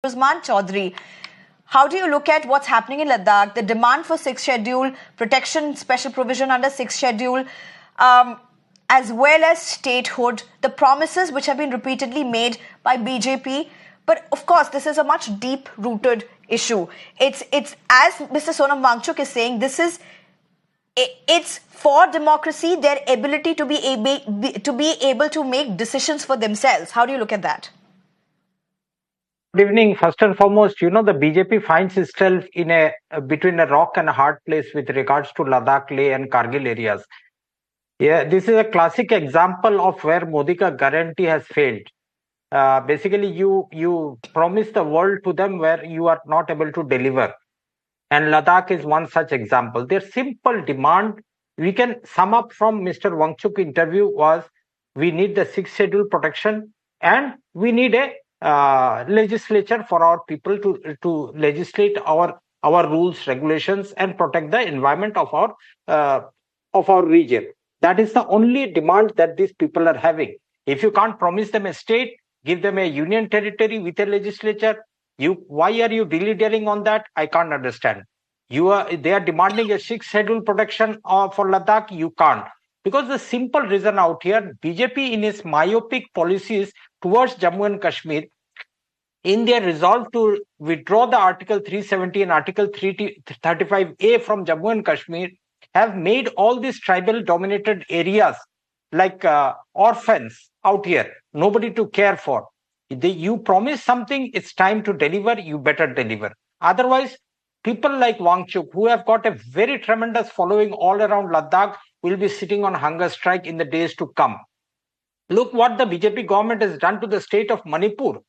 Kamru Choudhary, how do you look at what's happening in Ladakh, the demand for 6th schedule, protection, special provision under 6th schedule, as well as statehood, the promises which have been repeatedly made by BJP? But of course, this is a much deep-rooted issue. It's as Mr. Sonam Wangchuk is saying, it's for democracy, their ability to be able to make decisions for themselves. How do you look at that? Good evening. First and foremost, the BJP finds itself in between a rock and a hard place with regards to Ladakh, Leh and Kargil areas. Yeah, this is a classic example of where Modi ka guarantee has failed. Basically, you promise the world to them where you are not able to deliver. And Ladakh is one such example. Their simple demand, we can sum up from Mr. Wangchuk interview, was we need the 6th schedule protection and we need a legislature for our people to legislate our rules, regulations and protect the environment of our region. That is the only demand that these people are having. If you can't promise them a state, give them a union territory with a legislature, why are you dilly-dallying on that? I can't understand. They are demanding a 6th schedule protection for Ladakh. You can't. Because the simple reason out here, BJP in its myopic policies towards Jammu and Kashmir, in their resolve to withdraw the Article 370 and Article 335A from Jammu and Kashmir, have made all these tribal dominated areas like orphans out here, nobody to care for. You promise something, it's time to deliver, you better deliver. Otherwise, people like Wangchuk, who have got a very tremendous following all around Ladakh, will be sitting on hunger strike in the days to come. Look what the BJP government has done to the state of Manipur,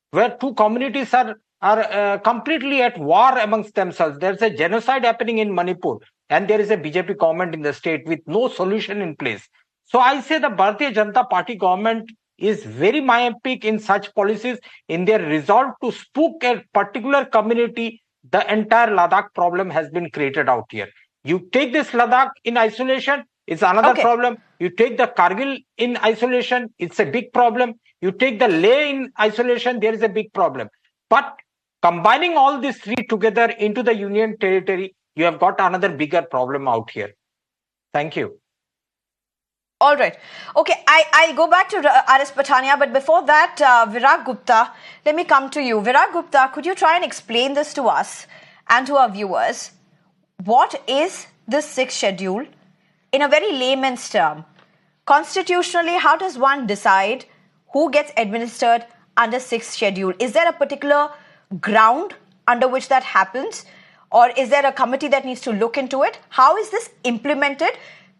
where two communities are completely at war amongst themselves. There's a genocide happening in Manipur, and there is a BJP government in the state with no solution in place. So I say the Bharatiya Janata Party government is very myopic in such policies. In their resolve to spook a particular community, the entire Ladakh problem has been created out here. You take this Ladakh in isolation, it's another problem. You take the Kargil in isolation, it's a big problem. You take the Leh in isolation, there is a big problem. But combining all these three together into the union territory, you have got another bigger problem out here. Thank you. All right. Okay, I'll go back to R.S. Patania, but before that, Virag Gupta, let me come to you. Virag Gupta, could you try and explain this to us and to our viewers? What is this 6th schedule in a very layman's term? Constitutionally, how does one decide who gets administered under 6th schedule? Is there a particular ground under which that happens? Or is there a committee that needs to look into it? How is this implemented?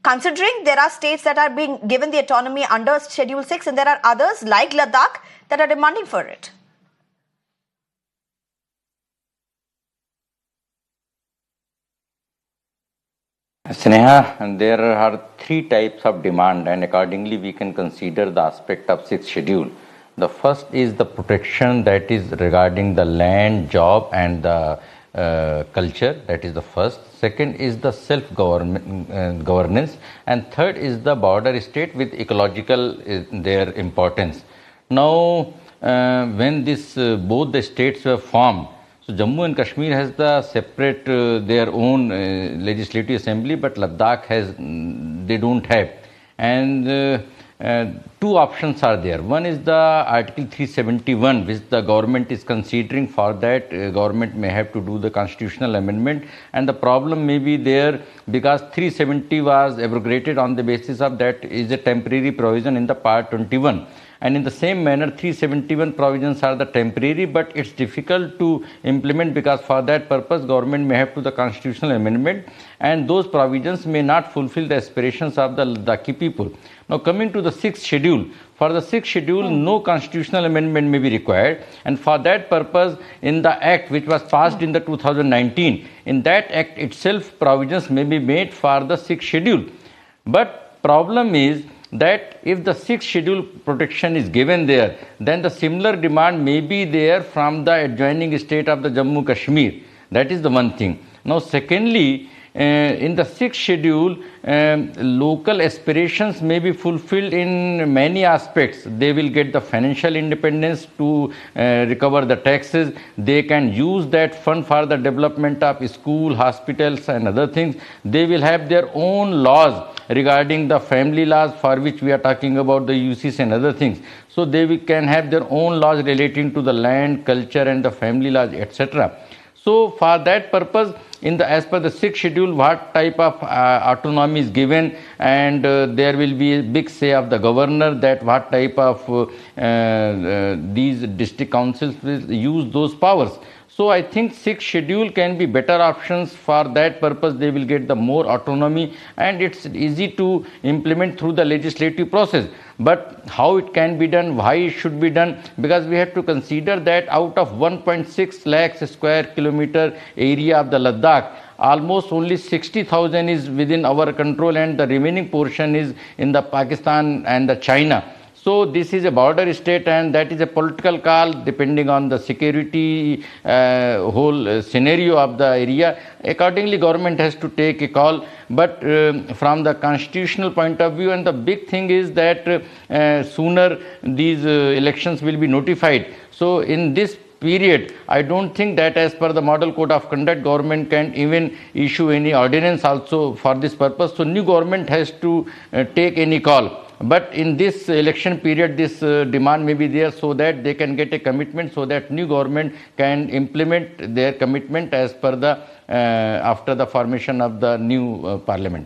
Considering there are states that are being given the autonomy under Schedule 6 and there are others like Ladakh that are demanding for it. Sneha, there are three types of demand and accordingly we can consider the aspect of 6th schedule. The first is the protection that is regarding the land, job and the culture, that is the first. Second is the self-governance and third is the border state with ecological their importance. Now, when both the states were formed, so Jammu and Kashmir has the separate their own legislative assembly, but Ladakh they don't have. And two options are there. One is the Article 371, which the government is considering. For that, government may have to do the constitutional amendment, and the problem may be there because 370 was abrogated on the basis of that is a temporary provision in the Part 21. And in the same manner, 371 provisions are the temporary, but it's difficult to implement because for that purpose, government may have to the constitutional amendment, and those provisions may not fulfill the aspirations of the Ladakhi people. Now, coming to the 6th schedule, for the 6th schedule, no constitutional amendment may be required, and for that purpose, in the Act which was passed in the 2019, in that Act itself, provisions may be made for the 6th schedule. But problem is that if the 6th schedule protection is given there, then the similar demand may be there from the adjoining state of the Jammu Kashmir. That is the one thing. Now, secondly, in the sixth schedule, local aspirations may be fulfilled in many aspects. They will get the financial independence to recover the taxes. They can use that fund for the development of school, hospitals and other things. They will have their own laws regarding the family laws, for which we are talking about the UCs and other things. So they can have their own laws relating to the land, culture and the family laws, etc. So for that purpose, as per the sixth schedule, what type of autonomy is given, and there will be a big say of the governor that what type of these district councils will use those powers. So I think sixth schedule can be better options. For that purpose, they will get the more autonomy, and it's easy to implement through the legislative process. But how it can be done, why it should be done, because we have to consider that out of 1.6 lakhs square kilometer area of the Ladakh, almost only 60,000 is within our control, and the remaining portion is in the Pakistan and the China. So this is a border state, and that is a political call depending on the security whole scenario of the area. Accordingly, government has to take a call. But from the constitutional point of view, and the big thing is that sooner these elections will be notified. So in this period, I don't think that as per the model code of conduct, government can even issue any ordinance also for this purpose. So new government has to take any call. But in this election period, this demand may be there so that they can get a commitment, so that new government can implement their commitment as per the after the formation of the new parliament.